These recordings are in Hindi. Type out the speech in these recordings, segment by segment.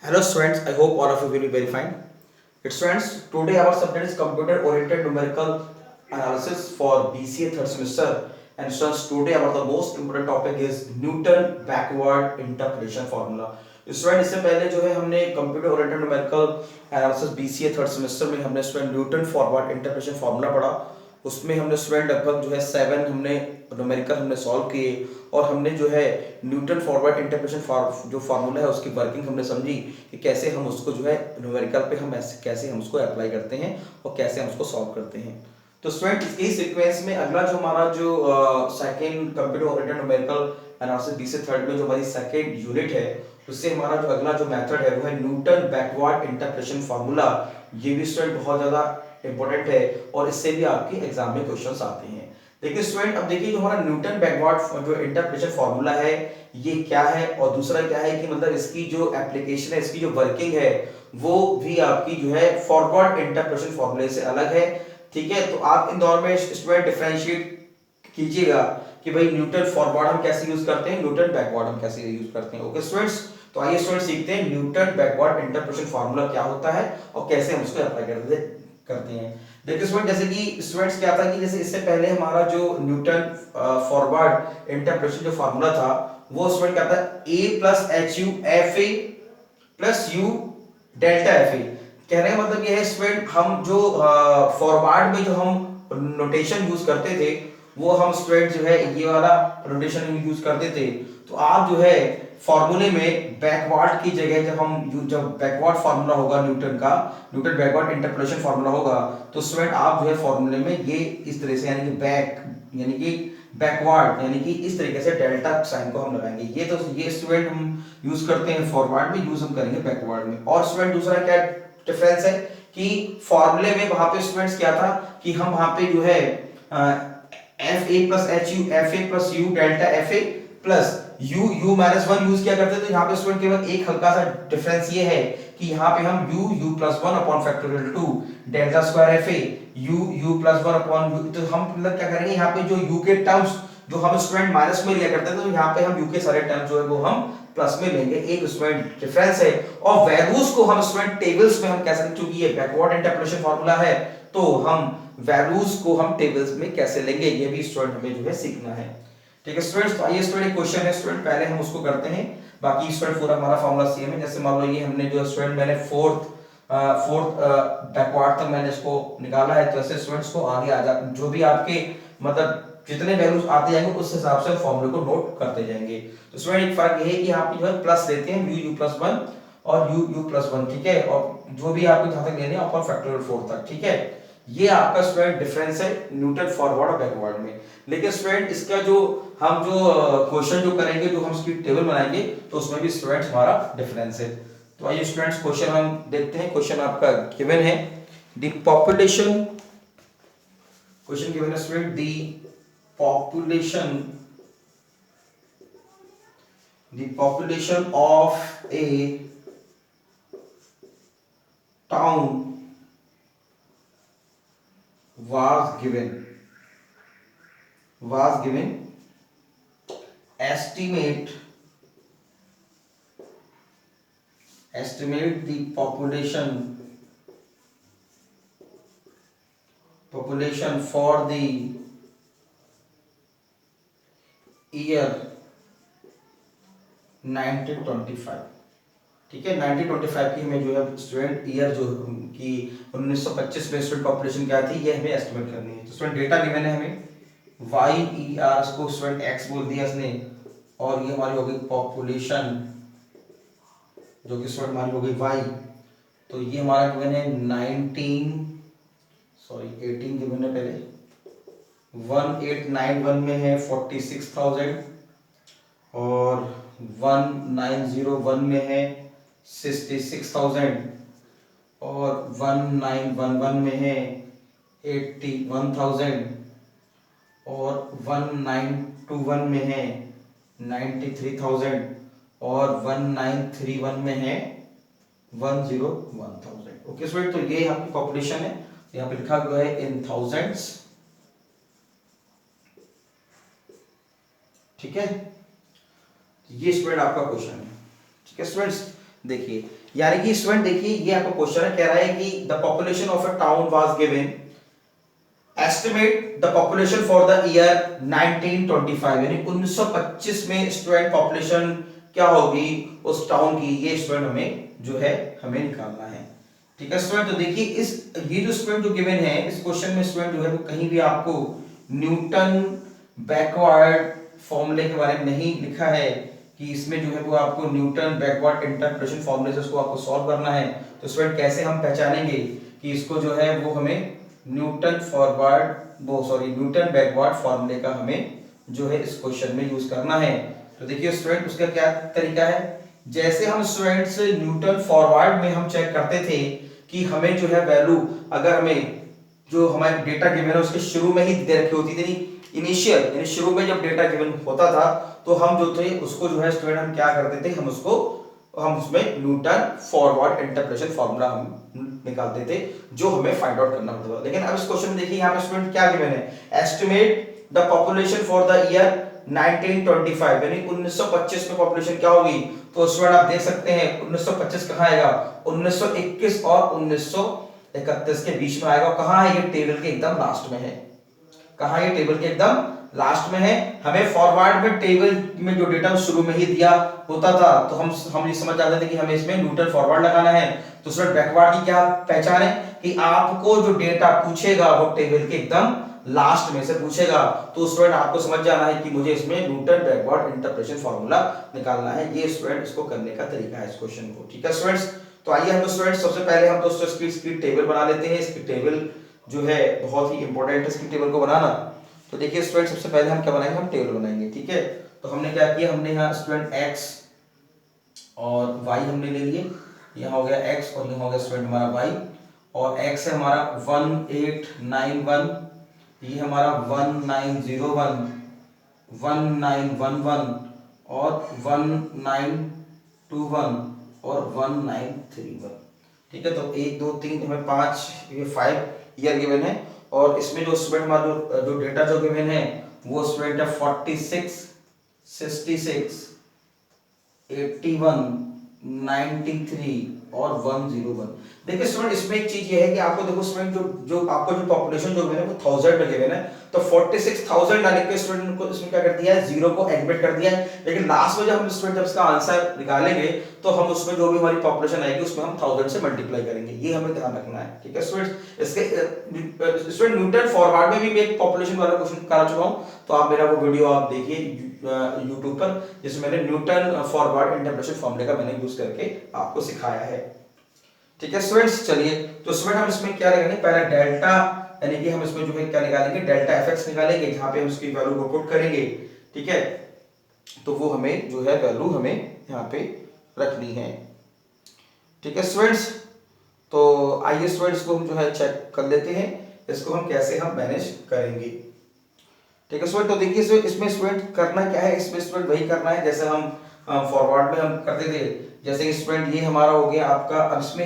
Hello students, I hope all of you will be very fine. Students, today our subject is computer oriented numerical analysis for BCA third semester. And students, today our the most important topic is Newton backward interpolation formula. Student इससे पहले जो है हमने computer oriented numerical analysis BCA third semester में हमने student Newton forward interpretation formula पढ़ा। उसमें हमने स्टूडेंट लगभग जो है 7 हमने न्यूमेरिकल हमने सॉल्व किए और हमने जो है न्यूटन फॉरवर्ड इंटरप्रेशन जो फार्मूला है उसकी वर्किंग हमने समझी कि कैसे हम उसको जो है न्यूमेरिकल पे हम कैसे हम उसको अप्लाई करते हैं और कैसे हम उसको सॉल्व करते हैं। तो स्टूडेंट इसके सीक्वेंस में अगला जो हमारा जो second computer oriented numerical analysis BCA third में जो हमारी सेकंड यूनिट है उससे हमारा जो अगला जो मेथड है वो है न्यूटन बैकवर्ड इंटरप्रेशन फार्मूला। ये भी स्टूडेंट बहुत ज्यादा इंपॉर्टेंट है और इससे भी आपके एग्जाम में क्वेश्चंस आते हैं। देखिए स्टूडेंट, अब देखिए जो हमारा न्यूटन बैकवर्ड जो इंटरप्रेशन फार्मूला है ये क्या है और दूसरा क्या है कि मतलब इसकी जो एप्लीकेशन है, इसकी जो वर्किंग है वो भी आपकी जो है फॉरवर्ड इंटरप्रेशन फार्मूले से अलग है। ठीक है, तो आप इन दोनों में स्टूडेंट डिफरेंशिएट कीजिएगा कि भाई न्यूटन फॉरवर्ड हम कैसे यूज करते हैं, न्यूटन बैकवर्ड हम कैसे यूज करते हैं। ओके स्टूडेंट्स, तो आइए स्टूडेंट सीखते हैं न्यूटन बैकवर्ड इंटरप्रेशन फार्मूला क्या होता है और कैसे हम उसको अप्लाई करते हैं। देखिए स्टूडेंट, जैसे कि स्टूडेंट्स क्या था कि जैसे इससे पहले हमारा जो न्यूटन फॉरवर्ड इंटरप्रेशन जो फार्मूला था वो स्टूडेंट क्या था, A plus H U F A plus U delta F A. कहने का मतलब ये है स्टूडेंट, हम जो फॉरवर्ड में जो हम नोटेशन यूज करते थे वो हम स्टूडेंट जो है ये वाला नोटेशन यूज करते थे। तो आप जो है फॉर्मूले में बैकवर्ड की जगह जब बैकवर्ड फार्मूला होगा न्यूटन का, न्यूटन बैकवर्ड इंटरपोलेशन फार्मूला होगा तो स्टूडेंट आप जो है फॉर्मूले में ये इस तरह से यानी कि यानी कि बैकवर्ड यानी कि इस तरीके से डेल्टा साइन को हम लगाएंगे। ये स्टूडेंट हम यूज करते हैं फॉरवर्ड में, यूज हम करेंगे बैकवर्ड में। और स्टूडेंट दूसरा क्या डिफरेंस है कि फॉर्मूले में वहां पे स्टूडेंट्स क्या था कि हम वहां पे जो है F A plus H U F A plus U delta F A plus you minus one use किया करते हैं। तो यहाँ पे स्टूडेंट केवल एक हल्का सा डिफरेंस ये है कि यहाँ पे हम you plus one upon factorial two delta square F A you plus one upon you. तो हम मतलब क्या करेंगे, यहाँ पे जो यू के टर्म्स जो हम स्टूडेंट माइनस में लिया करते थे तो यहाँ पे हम यू के सारे टर्म्स जो है वो हम प्लस में लेंगे। एक स्टूडेंट डिफरेंस है। और वैल्यूज को हम स्टूडेंट टेबल्स में हम कह सकते, क्योंकि ये बैकवर्ड इंटरपोलेशन फार्मूला है तो हम वैल्यूज को हम टेबल्स में कैसे लेंगे ये भी स्टूडेंट हमें जो है सीखना है। ठीक है स्टूडेंट्स, तो आइए स्टूडेंट क्वेश्चन है स्टूडेंट, पहले हम उसको करते हैं। बाकी स्टूडेंट पूरा हमारा फॉर्मूला सेम है। जैसे मान लो ये हमने जो स्टूडेंट मैंने फोर्थ बैकवर्ड तक मैंने इसको निकाला है, तो ऐसे स्टूडेंट्स को आगे आ जा जो भी आपके मतलब जितने वैल्यूज आते जाएंगे उस हिसाब से फॉर्मूले को नोट करते जाएंगे। तो स्टूडेंट एक फर्क ये है कि यहाँ पे जो है प्लस लेते हैं यू प्लस वन और यू प्लस वन। ठीक है, और जो भी आपको जहां तक लेने हैं अपन फैक्टोरियल 4 तक। ठीक है, ये आपका स्टूडेंट डिफरेंस है न्यूटन फॉरवर्ड और बैकवर्ड में। लेकिन स्टूडेंट इसका जो हम जो क्वेश्चन जो करेंगे, जो हम इसकी टेबल बनाएंगे तो उसमें भी स्टूडेंट हमारा डिफरेंस है। तो आइए स्टूडेंट्स क्वेश्चन हम देखते हैं। क्वेश्चन आपका गिवन है द पॉपुलेशन, क्वेश्चन गिवन है student the population the population of a town was given estimate the population for the year 1925। ठीक है, 1925 की हमें जो है स्टूडेंट ईयर जो कि 1925 में स्टूडेंट पॉपुलेशन क्या थी ये हमें एस्टिमेट करनी है। तो स्टूडेंट डेटा गिवन है हमें वाई ई आर, इसको स्टूडेंट एक्स बोल दिया इसने, और ये हमारी हो गई पॉपुलेशन जो कि स्टूडेंट हमारी हो गई वाई। तो ये हमारा गिवन है 18 गिवन है पहले, 1891 में है 46,000 और 1901 में है 66,000 और 1911 में है 81,000 और 1921 में है 93,000 और 1931 में है 101,000। ओके स्टूडेंट, तो ये आपकी पॉपुलेशन है, यहाँ पे लिखा हुआ है इन थाउजेंड्स। ठीक है, ये स्टूडेंट आपका क्वेश्चन है। ठीक है स्टूडेंट्स, देखिए यानी कि स्टूडेंट देखिए ये आपका क्वेश्चन है, कह रहा है कि the population of a town was given, estimate the population for the year 1925, यानी 1925 में स्टूडेंट पॉपुलेशन क्या होगी उस टाउन की, ये स्टूडेंट हमें जो है हमें निकालना है। ठीक है स्टूडेंट, तो देखिए इस ये जो स्टूडेंट जो गिवन है इस क्वेश्चन में स्टूडेंट जो है वो कहीं भी आपको न्यूटन बैकवर्ड फॉर्मूले के बारे में नहीं लिखा है कि इसमें जो है वो आपको न्यूटन बैकवर्ड इंटरपोलेशन फॉर्मूले से उसको आपको सॉल्व करना है। तो स्टूडेंट कैसे हम पहचानेंगे कि इसको जो है वो हमें न्यूटन बैकवर्ड फॉर्मूले का हमें जो है इस क्वेश्चन में यूज करना है। तो देखिए स्टूडेंट उसका क्या तरीका है, जैसे हम स्टूडेंट्स न्यूटन फॉरवर्ड में हम चेक करते थे कि हमें जो है वैल्यू, अगर हमें जो हमारे डेटा गिवन है उसके शुरू में ही दे रखी होती थी, इनिशियल यानी शुरू में जब डेटा गिवन होता था तो हम जो थे उसको जो है स्टूडेंट हम क्या करते थे, हम उसमें न्यूटन फॉरवर्ड इंटरपोलेशन फार्मूला हम निकालते थे जो हमें फाइंड आउट करना होता था। लेकिन अब इस क्वेश्चन में देखिए यहाँ पे स्टूडेंट क्या गिवन है, estimate the population for the year 1925, यानी 1925 में पॉपुलेशन क्या होगी। तो स्टूडेंट आप देख सकते हैं 1925 कहाँ आएगा, 1921 और 1931 के बीच में आएगा। कहाँ है, ये टेबल के एकदम लास्ट में है। कहाँ, ये टेबल के एकदम लास्ट में है। हमें फॉरवर्ड में टेबल में जो डेटा शुरू में ही दिया होता था तो हम ये समझ जाते थे कि हमें इसमें न्यूटन फॉरवर्ड लगाना है। तो स्टूडेंट बैकवर्ड की क्या पहचान है कि आपको जो डेटा पूछेगा वो टेबल के एकदम लास्ट में से पूछेगा। तो स्टूडेंट आपको समझ जाना है कि मुझे इसमें न्यूटन बैकवर्ड इंटरपोलेशन फार्मूला निकालना है। ये स्टूडेंट इसको करने का तरीका है इस क्वेश्चन को। ठीक है स्टूडेंट्स, तो आइए हम स्टूडेंट सबसे पहले हम दोस्तों इसकी टेबल बना लेते हैं। इसकी टेबल जो है बहुत ही इंपॉर्टेंट है इसकी टेबल को बनाना। तो देखिए स्टूडेंट सबसे पहले हम क्या बनाएंगे, हम टेबल बनाएंगे। ठीक है, तो हमने क्या किया, हमने यहाँ स्टूडेंट x और y हमने ले लिए, यहाँ हो गया x और यहाँ हो गया स्टूडेंट हमारा y, और x है हमारा 1891, ये हमारा 1901, 1911 और 1921 और 1931। ठीक है, तो 1 2 3 हमें 5 ये 5 ईयर गिवन है। और इसमें जो स्टूडेंट हमारा जो डेटा जो गिवन है वो स्टूडेंट है 46, 66, 81, 93 और 101। देखिए स्टूडेंट इसमें एक चीज ये है कि आपको देखो स्टूडेंट जो आपको जो पॉपुलेशन जो है वो 1000 में गिवन है, तो 46,000 डालने के स्टूडेंट को इसमें क्या कर दिया है, जीरो को एडमिट कर दिया है। लेकिन लास्ट में जब हम स्टूडेंट जब इसका आंसर निकालेंगे तो हम उसमें जो भी हमारी पॉपुलेशन आएगी उसमें हम 1000 से मल्टीप्लाई करेंगे, ये हमें ध्यान रखना है। ठीक है स्टूडेंट, इसके स्टूडेंट न्यूटन फॉरवर्ड में भी मैं एक पॉपुलेशन वाला क्वेश्चन करा चुका हूं, तो आप मेरा वो वीडियो आप देखिए यूट्यूब पर, जिसमें मैंने न्यूटन फॉरवर्ड इंटरपोलेशन फॉर्मूले का मैंने यूज करके आपको सिखाया है। ठीक है स्टूडेंट्स, चलिए तो स्टूडेंट हम इसमें क्या करेंगे, पहले डेल्टा यानी कि हम इसमें जो है क्या निकालेंगे, डेल्टा एफ निकालेंगे, जहां पे हम इसकी वैल्यू को पुट करेंगे। ठीक है, तो वो हमें जो है वैल्यू हमें यहाँ पे रखनी है। ठीक है स्टूडेंट्स, तो आइए स्टूडेंट्स को हम जो है चेक कर लेते हैं इसको हम कैसे हम मैनेज करेंगे। ठीक है स्टूडेंट, तो देखिए इसमें स्टूडेंट करना क्या है, इसमें स्टूडेंट वही करना है जैसे हम फॉरवर्ड में हम करते थे। जैसे स्टूडेंट ये हमारा हो गया आपका, अब इसमें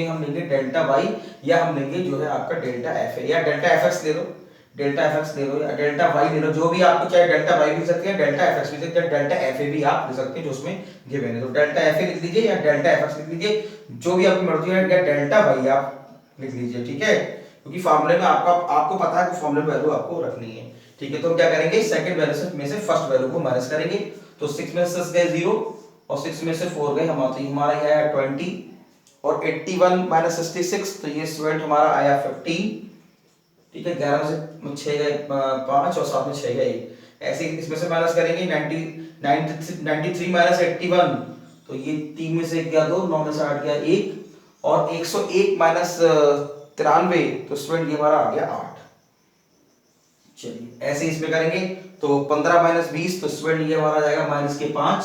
हम लेंगे डेल्टा वाई, या हम लेंगे जो है आपका डेल्टा एफ है, या डेल्टा एफ एक्स ले लो, डेल्टा एफ एक्स ले लो, या डेल्टा वाई ले लो, जो भी आपको चाहे डेल्टा वाई भी सकते हैं, डेल्टा एफ एक्स भी सकते हैं, डेल्टा एफ ए भी आप ले सकते हैं जो उसमें गिवन है। तो डेल्टा एफ ए लिख लीजिए या डेल्टा एफ एक्स लिख लीजिए, जो भी आपकी मर्जी है, या डेल्टा वाई आप लिख लीजिए। ठीक है, क्योंकि फॉर्मूले में आपको पता है कि फॉर्मूले में वैल्यू आपको रखनी है। ठीक है, तो हम क्या करेंगे, सेकंड वैल्यू में से फर्स्ट वैल्यू को माइनस करेंगे। तो 6 में से 6 गए 0 और 6 में से 4 गए हमारा ये आया 20 और 81 माइनस 66, तो ये स्टूडेंट हमारा आया 15। ठीक है, 11 में से 6 गए 5 और 7 में 6 गए। ऐसे इसमें से माइनस करेंगे 93 माइनस 81, तो ये 3 में से गया 2, 9 में से 8 गया 1 और 101 माइनस 93, तो स्टूडेंट ये हमारा आ गया 8। चलिए ऐसे इसमें करेंगे तो 15 माइनस 20, तो स्टूडेंट ये हमारा जाएगा माइनस के 5।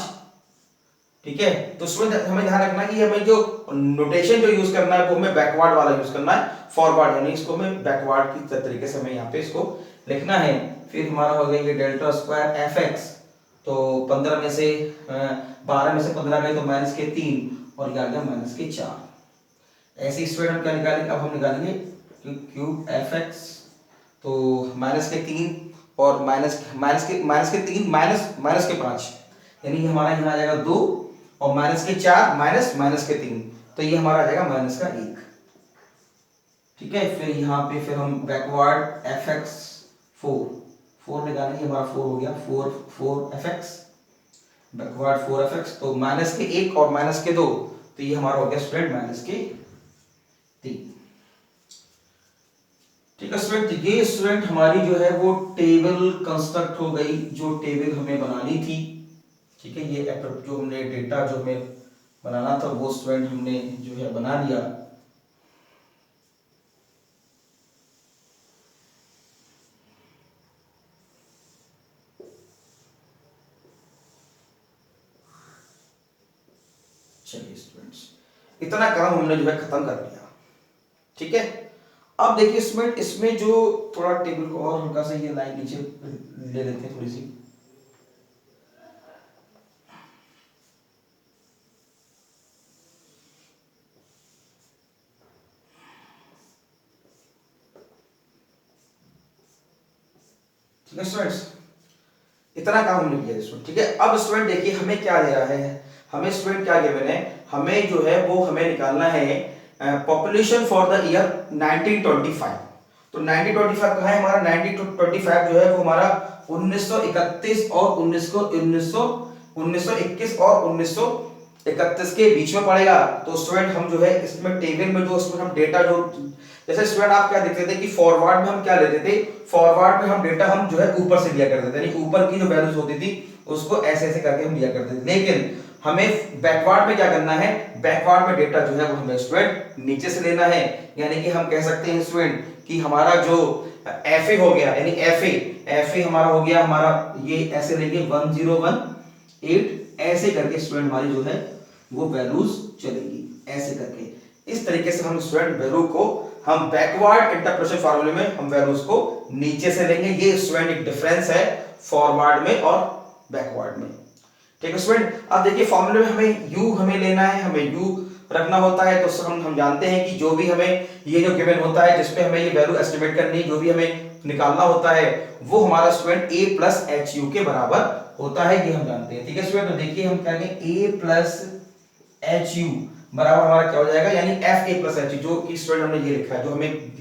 ठीक है, तो स्टूडेंट हमें ध्यान रखना है कि हमें जो नोटेशन जो यूज करना है वो हमें बैकवर्ड वाला यूज करना है, फॉरवर्ड यानी इसको हमें बैकवर्ड की तरीके से हमें यहाँ पे इसको लिखना है। फिर हमारा हो गया ये डेल्टा स्क्वायर एफ एक्स, तो 15 में से 12 में से 15 गए तो माइनस के 3 और ये आ गया माइनस के 4। ऐसे स्टूडेंट हम क्या निकालेंगे, अब हम निकालेंगे क्यूब एफ एक्स, तो माइनस के 3 और माइनस के 3 माइनस के 5, यानी हमारा यहाँ आ जाएगा 2 और माइनस के 4 माइनस माइनस के 3, तो ये हमारा आ जाएगा माइनस का 1। ठीक है, फिर यहाँ पे फिर हम बैकवर्ड एफ एक्स 4 निकालेंगे, हमारा 4 हो गया, 4 F x backward 4 F x, तो माइनस के 1 और माइनस के 2, तो ये हमारा हो गया स्टूडेंट माइनस के 3। ठीक है स्टूडेंट, ये स्टूडेंट हमारी जो है वो टेबल कंस्ट्रक्ट हो गई, जो टेबल हमें बनानी थी। ठीक है, ये जो हमने डेटा जो हमें बनाना था वो स्टूडेंट हमने जो है बना लिया। चलिए स्टूडेंट्स, इतना काम हमने जो है खत्म कर लिया। ठीक है, अब देखिए स्टूडेंट, इसमें जो थोड़ा टेबल को और हल्का सा ये लाइन नीचे ले लेते हैं थोड़ी सी। ठीक है स्टूडेंट्स, इतना काम हमने किया स्टूडेंट। ठीक है, अब स्टूडेंट देखिए हमें क्या दे रहा है, हमें स्टूडेंट क्या गिवन है, हमें जो है वो हमें निकालना है पॉपुलेशन फॉर द ईयर 1925। तो 1925 कहाँ है हमारा, 1925 जो है वो हमारा 1931 और 1921 और 1931 के बीच में पड़ेगा। तो स्टूडेंट हम जो है इसमें टेबल में जो स्टूडेंट हम डेटा जो, जैसे स्टूडेंट आप क्या देखते थे कि फॉरवर्ड में हम क्या लेते थे, फॉरवर्ड में हम डेटा हम जो है ऊपर से लिया करते थे, यानी ऊपर की जो वैल्यूज होती थी उसको ऐसे ऐसे करके हम लिया करते थे। लेकिन हमें बैकवर्ड में क्या करना है, बैकवर्ड में डेटा जो है वो हमें स्टूडेंट नीचे से लेना है। यानी कि हम कह सकते हैं स्टूडेंट कि हमारा जो एफ हो गया, यानी एफ हमारा हो गया, हमारा ये ऐसे लेंगे 1018 ऐसे करके स्टूडेंट हमारी जो है वो वैल्यूज चलेगी ऐसे करके। इस तरीके से हम स्टूडेंट वैल्यू को हम बैकवर्ड इंटरपोलेशन फार्मूले में हम वैल्यूज को नीचे से लेंगे। ये स्टूडेंट एक डिफरेंस है फॉरवर्ड में और बैकवर्ड में। ठीक है स्टूडेंट, अब देखिए फॉर्मूले में हमें u हमें लेना है, हमें u रखना होता है। तो हम जानते हैं कि जो भी हमें ये जो गिवन होता है जिसपे हमें ये वैल्यू एस्टिमेट करनी, जो भी हमें निकालना होता है वो हमारा student a plus H you के बराबर होता है, ये हम जानते हैं। ठीक है स्टूडेंट, तो देखिए हम क्या कहेंगे a प्लस एच यू बराबर हमारा क्या हो जाएगा, यानी F A plus H you, जो कि स्टूडेंट हमने ये लिखा है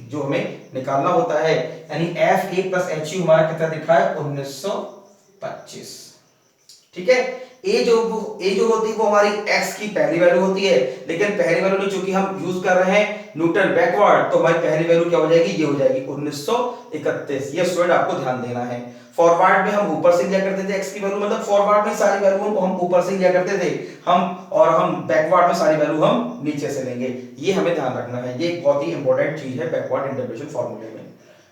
जो हमें निकालना होता है, यानी F A plus H you हमारा कितना दिखा है 1925। ठीक है, ए जो होती है वो हमारी x की पहली वैल्यू होती है, लेकिन पहली वैल्यू नहीं, चूंकि हम यूज कर रहे हैं न्यूटन बैकवर्ड, तो हमारी पहली वैल्यू क्या हो जाएगी, ये हो जाएगी 1931। ये स्टूडेंट आपको ध्यान देना है। फॉरवर्ड में हम ऊपर से लिया करते थे x की वैल्यू, मतलब फॉरवर्ड में सारी वैल्यू को हम ऊपर से लिया करते थे हम बैकवर्ड में सारी वैल्यू हम नीचे से लेंगे। ये हमें ध्यान रखना है, ये एक बहुत ही इंपॉर्टेंट चीज है बैकवर्ड इंटरपोलेशन फार्मूले में।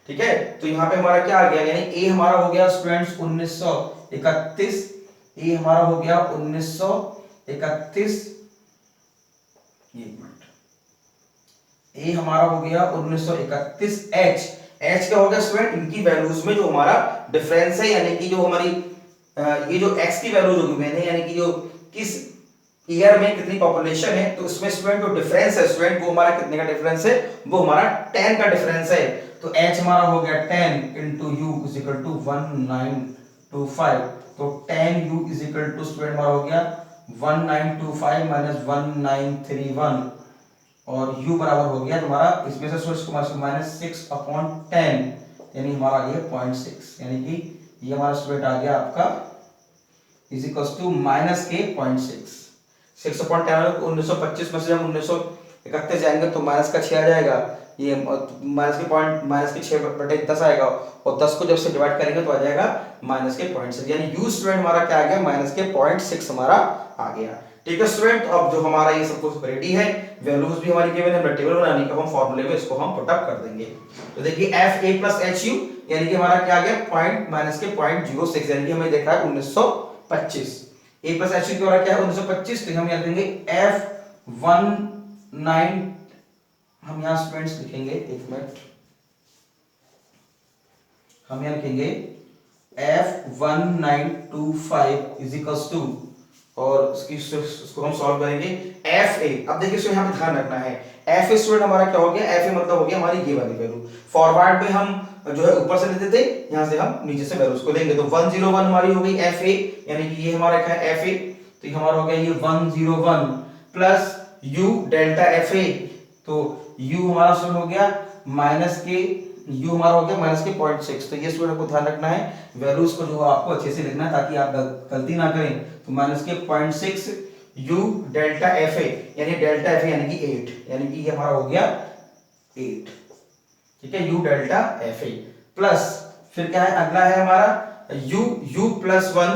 ठीक है, तो यहाँ पे हमारा क्या आ गया, यानी a हमारा हो गया स्टूडेंट्स 1931, ये हमारा हो गया 1931, ए हमारा हो गया 1931, एच क्या हो गया स्टूडेंट, इनकी वैल्यूज में जो हमारा डिफरेंस है, यानी कि जो हमारी ये जो x की वैल्यू जो गिवन है, यानी कि जो किस ईयर में कितनी पॉपुलेशन है, तो इसमें स्टूडेंट जो डिफरेंस है स्टूडेंट वो हमारा कितने का डिफरेंस है, वो हमारा 10 का डिफरेंस है। तो h हमारा हो गया 10 into u is equal to 1925, तो 10u is equal to student हमारा हो गया 1925 माइनस 1931, और u बराबर हो गया तुम्हारा इसमें से सोर्स को माइनस 6/10, यानी हमारा आ गया 0.6, यानी कि ये हमारा स्टूडेंट आ गया आपका इज इक्वल टू माइनस के 0.6। 6/10 1925 में से जब 1931 जाएंगे तो माइनस का 6 आ जाएगा, ये माइनस के 6/10 आएगा, और 10 को जब से डिवाइड करेंगे तो आ जाएगा माइनस के 0.6, यानी u स्टूडेंट हमारा क्या आ गया, माइनस के 0.6 हमारा आ गया। ठीक है स्टूडेंट, अब जो हमारा ये सब कुछ रेडी है, वैल्यूज भी हमारी गिवन है, हमने टेबल बनाने का हम फॉर्मूले में इसको हम पुट अप कर देंगे। तो देखिए F A plus H you, यानी कि हमारा क्या आ गया माइनस के 0.06, यानी कि हमें देखा है 1925, ए प्लस एच यू क्या क्या है 1925, तो हम यहाँ देंगे F19, हम यहाँ स्टूडेंट्स लिखेंगे, एक मिनट, हम यहाँ लिखेंगे F1925 इज इक्वल्स टू, और इसको हम सॉल्व करेंगे एफ ए। अब देखिए इसको यहाँ पे ध्यान रखना है, एफ ए स्टूडेंट हमारा क्या हो गया, एफ ए मतलब हो गया हमारी ये वाली वैल्यू, फॉरवर्ड में हम जो है ऊपर से लेते थे, यहाँ से हम नीचे से वैल्यूज को लेंगे। तो 101 हमारी हो गई एफ ए, यानी कि ये हमारा क्या है एफ ए, तो ये हमारा हो गया ये 101 प्लस u डेल्टा एफ ए, तो u हमारा स्टूडेंट हो गया माइनस के, u हमारा हो गया माइनस के 0.6। तो ये स्टूडेंट को ध्यान रखना है, वैल्यूज को जो आपको अच्छे से लिखना है ताकि आप गलती ना करें। तो माइनस के 0.6 u डेल्टा एफ ए, यानी डेल्टा एफ ए यानी कि 8, यानी कि ये हमारा हो गया 8, ठीक है, u delta F A plus फिर क्या है अगला है हमारा u plus 1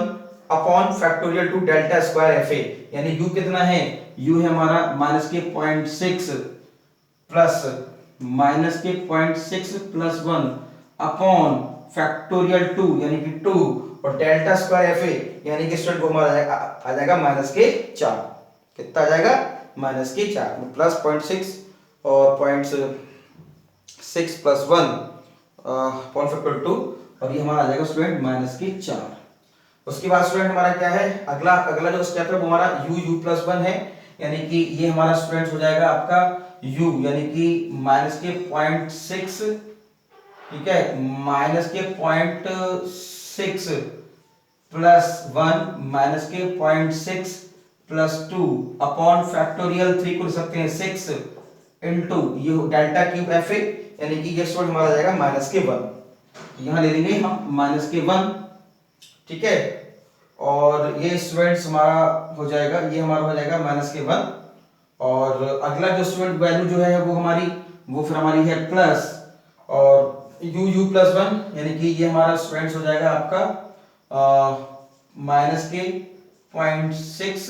upon factorial two delta square F A, यानी u कितना है, u है हमारा माइनस के 0.6 प्लस माइनस के 0.6 प्लस 1 अपॉन फैक्टोरियल 2 यानी कि 2 और डेल्टा स्क्वायर एफ ए यानी कि स्टूडेंट को हमारा आ जाएगा माइनस के 4। कितना आ जाएगा, माइनस के 4, प्लस 0.6 और 0.6 प्लस 1 अपॉन फैक्टोरियल 2 और ये हमारा आ जाएगा स्टूडेंट माइनस के 4। उसके बाद स्टूडेंट हमारा क्या है अगला अगला जो स्टेप है वो हमारा u प्लस 1 है, यानी कि ये हमारा स्टूडेंट हो जाएगा आपका u यानी कि माइनस के 0.6, ठीक है, माइनस के 0.6 प्लस 1 माइनस के 0.6 प्लस 2 अपॉन फैक्टोरियल 3 को लिख सकते हैं 6 इनटू ये डेल्टा क्यूब एफ ए, यानी कि ये स्टूडेंट हमारा जाएगा माइनस के 1, यहां ले लेंगे हम माइनस के 1, ठीक है, और ये स्टूडेंट्स हमारा हो जाएगा, ये हमारा हो जाएगा माइनस के 1। और अगला जो स्टूडेंट वैल्यू जो है वो फिर हमारी है प्लस और u प्लस 1, यानी कि ये हमारा स्टूडेंट्स हो जाएगा आपका माइनस के 0.6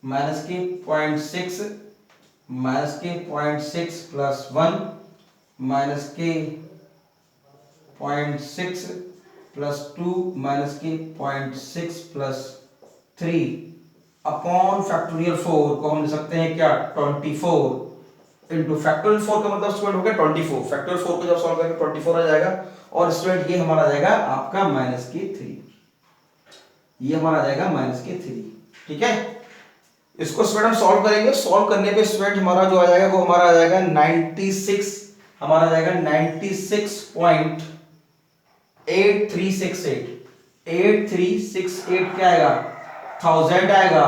माइनस के 0.6 माइनस के 0.6 प्लस 1 माइनस के 0.6 प्लस 2 माइनस के 0.6 प्लस 3 अपॉन फैक्टोरियल 4 को हम लिख सकते हैं क्या 24 इनटू फैक्टोरियल 4 का मतलब स्टूडेंट हो गया 24, फैक्टोरियल 4 को जब सॉल्व करेंगे 24 आ जाएगा और स्टूडेंट ये हमारा आ जाएगा आपका माइनस के 3, ये हमारा आ जाएगा माइनस के 3, ठीक है। इसको स्टूडेंट हम सॉल्व करेंगे, सॉल्व करने पे स्टूडेंट हमारा जो आ जाएगा वो हमारा आ जाएगा 96, हमारा आ जाएगा 96.8368, 8368 क्या आएगा 1000 आएगा,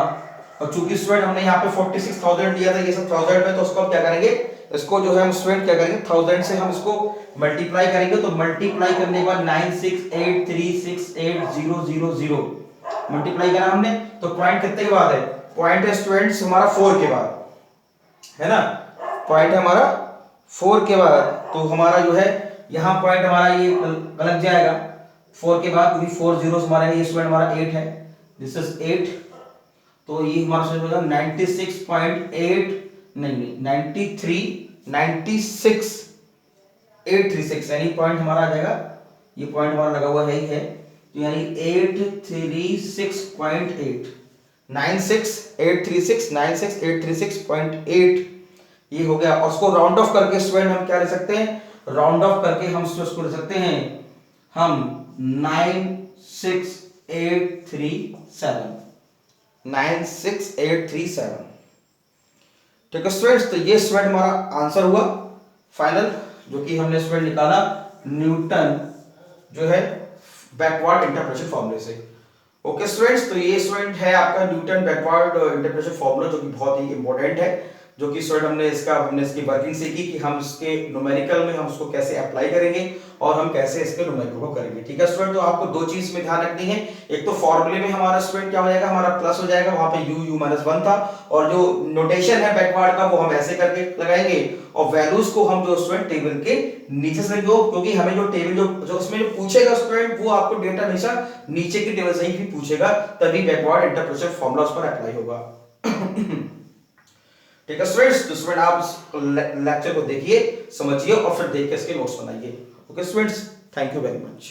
और चूंकि स्टूडेंट हमने यहाँ पे 46,000 दिया था, ये सब 1000 में, तो उसको हम क्या करेंगे, इसको जो है हम स्टूडेंट क्या करेंगे 1000 से हम इसको मल्टीप्लाई करेंगे, तो मल्टीप्लाई करने के बाद 96836800 मल्टीप्लाई करा हमने, तो पॉइंट कितने के बाद है, पॉइंट है स्टूडेंट्स हमारा 4 के बाद, है ना, पॉइंट है हमारा 4 के बाद, तो हमारा जो है यहाँ पॉइंट हमारा ये लग जाएगा 4 के बाद, क्योंकि 4 जीरो हमारा ये स्टूडेंट हमारा 8 है, दिस इज 8, तो ये हमारा स्टूडेंट हो जाएगा 96.8 नहीं 96,836, यानी पॉइंट हमारा आ जाएगा, ये पॉइंट हमारा लगा हुआ है ही है, तो यानी 836.8 96,836.8 ये हो गया। और उसको राउंड ऑफ करके स्टूडेंट हम क्या ले सकते हैं, राउंड ऑफ करके हम उसको ले सकते हैं हम 96837, ठीक है स्टूडेंट्स। तो ये स्टूडेंट हमारा आंसर हुआ फाइनल, जो कि हमने स्टूडेंट निकाला न्यूटन जो है बैकवर्ड इंटरपोलेशन फॉर्मूले से। ओके स्टूडेंट्स, तो ये स्टूडेंट है आपका न्यूटन बैकवर्ड इंटरपोलेशन फॉर्मूला, जो कि बहुत ही इंपॉर्टेंट है, जो कि स्टूडेंट हमने इसकी वर्किंग सीखी कि हम इसके न्यूमेरिकल में हम उसको कैसे अप्लाई करेंगे और हम कैसे इसके न्यूमेरिकल को करेंगे, ठीक है स्टूडेंट। तो आपको दो चीज में ध्यान रखनी है, एक तो फॉर्मूले में हमारा स्टूडेंट क्या हो जाएगा, हमारा प्लस हो जाएगा, वहां पे u माइनस 1 था, और जो नोटेशन है बैकवर्ड का वो हम ऐसे करके लगाएंगे, और वैल्यूज को हम जो स्टूडेंट टेबल के नीचे से लेंगे, क्योंकि हमें जो टेबल जो उसमें जो पूछेगा स्टूडेंट वो आपको डेटा हमेशा नीचे की टेबल से ही पूछेगा, तभी बैकवर्ड इंटरपोलेशन फॉर्मूला उस पर अप्लाई होगा। ठीक है स्टूडेंट्स, तो स्टूडेंट आप इस लेक्चर को देखिए, समझिए और फिर देख के इसके नोट्स बनाइए। Okay students, thank you very much.